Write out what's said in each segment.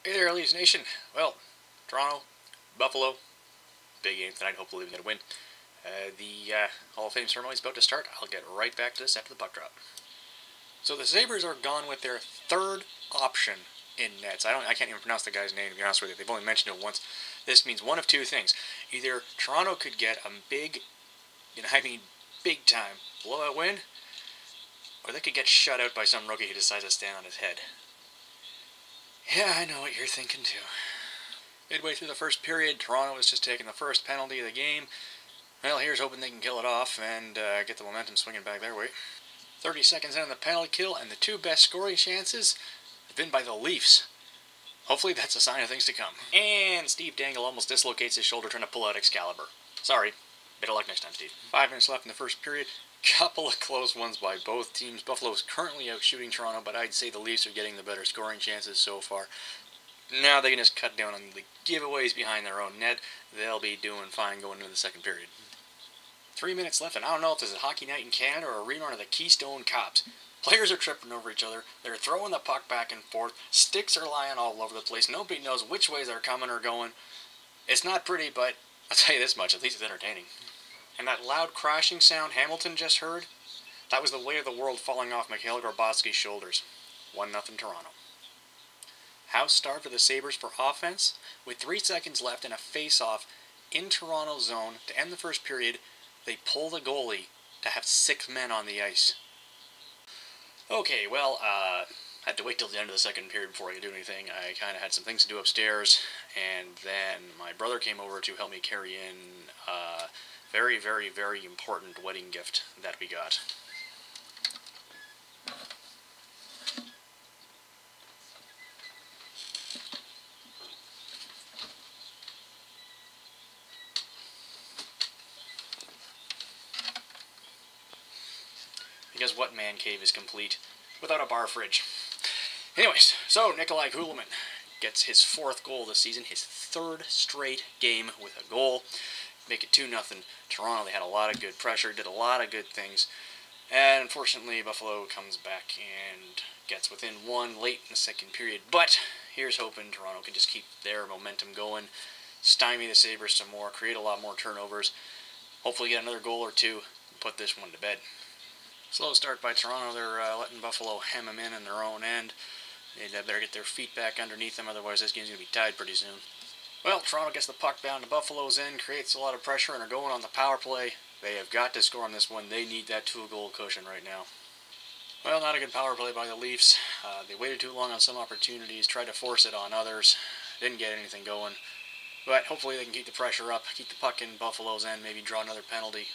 Hey there, Leafs Nation. Well, Toronto, Buffalo, big game tonight. Hopefully we get a win. The Hall of Fame ceremony is about to start. I'll get right back to this after the puck drop. So the Sabres are gone with their third option in nets. I can't even pronounce the guy's name, to be honest with you. They've only mentioned it once. This means one of two things. Either Toronto could get a big, big time blowout win, or they could get shut out by some rookie who decides to stand on his head. Yeah, I know what you're thinking too. Midway through the first period, Toronto was just taking the first penalty of the game. Well, here's hoping they can kill it off and get the momentum swinging back their way. 30 seconds in on the penalty kill, and the two best scoring chances have been by the Leafs. Hopefully that's a sign of things to come. And Steve Dangle almost dislocates his shoulder trying to pull out Excalibur. Sorry. Better luck next time, Steve. 5 minutes left in the first period. Couple of close ones by both teams. Buffalo is currently out shooting Toronto, but I'd say the Leafs are getting the better scoring chances so far. Now they can just cut down on the giveaways behind their own net. They'll be doing fine going into the second period. 3 minutes left, and I don't know if this is a hockey night in Canada or a rerun of the Keystone Cops. Players are tripping over each other. They're throwing the puck back and forth. Sticks are lying all over the place. Nobody knows which ways they're coming or going. It's not pretty, but I'll tell you this much, at least it's entertaining. And that loud crashing sound Hamilton just heard, that was the weight of the world falling off Mikhail Grabowski's shoulders. 1-0 Toronto. How starved are the Sabres for offense? With 3 seconds left and a face-off in Toronto's zone to end the first period, they pull the goalie to have 6 men on the ice. Okay, well, had to wait till the end of the second period before I could do anything. I kind of had some things to do upstairs, and then my brother came over to help me carry in a very, very, very important wedding gift that we got. Because what man cave is complete without a bar fridge? Anyways, so Nikolai Kulemin gets his 4th goal this season, his 3rd straight game with a goal. Make it 2-0 Toronto. They had a lot of good pressure, did a lot of good things. And unfortunately, Buffalo comes back and gets within 1 late in the second period. But here's hoping Toronto can just keep their momentum going, stymie the Sabres some more, create a lot more turnovers, hopefully get another goal or two, and put this one to bed. Slow start by Toronto. They're letting Buffalo hem them in their own end. They'd better get their feet back underneath them, otherwise this game's going to be tied pretty soon. Well, Toronto gets the puck down to Buffalo's end, creates a lot of pressure, and are going on the power play. They have got to score on this one. They need that 2-goal cushion right now. Well, not a good power play by the Leafs. They waited too long on some opportunities, tried to force it on others. Didn't get anything going. But hopefully they can keep the pressure up, keep the puck in Buffalo's end, maybe draw another penalty.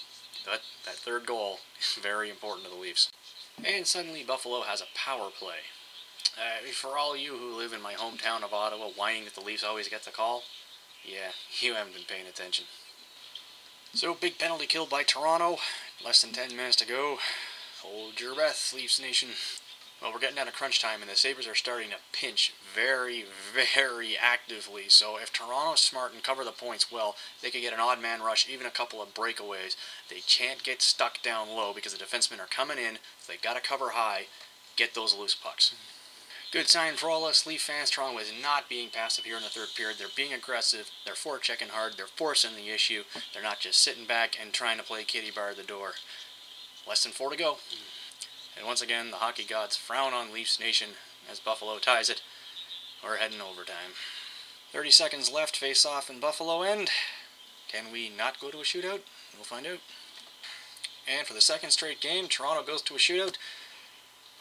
But that 3rd goal is very important to the Leafs. And suddenly Buffalo has a power play. For all you who live in my hometown of Ottawa whining that the Leafs always get the call, yeah, you haven't been paying attention. So, big penalty kill by Toronto. Less than 10 minutes to go. Hold your breath, Leafs Nation. Well, we're getting down to crunch time, and the Sabres are starting to pinch very, very actively. So if Toronto's smart and cover the points well, they could get an odd man rush, even a couple of breakaways. They can't get stuck down low because the defensemen are coming in, so they've got to cover high, get those loose pucks. Good sign for all us Leaf fans. Toronto is not being passive here in the 3rd period. They're being aggressive. They're forechecking hard. They're forcing the issue. They're not just sitting back and trying to play kitty bar at the door. Less than 4 to go. And once again, the hockey gods frown on Leafs Nation as Buffalo ties it. We're heading overtime. 30 seconds left, face off in Buffalo end. Can we not go to a shootout? We'll find out. And for the 2nd straight game, Toronto goes to a shootout.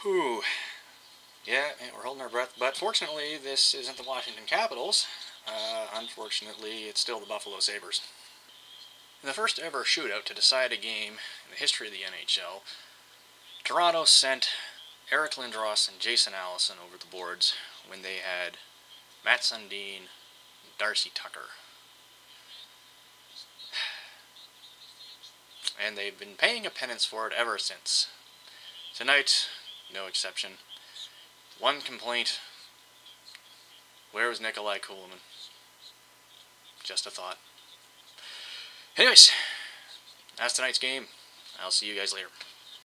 Whew. Yeah, we're holding our breath. But fortunately, this isn't the Washington Capitals. Unfortunately, it's still the Buffalo Sabres. In the first ever shootout to decide a game in the history of the NHL, Toronto sent Eric Lindros and Jason Allison over the boards when they had Matt Sundin and Darcy Tucker. And they've been paying a penance for it ever since. Tonight, no exception. One complaint. Where was Nikolai Kulemin? Just a thought. Anyways, that's tonight's game. I'll see you guys later.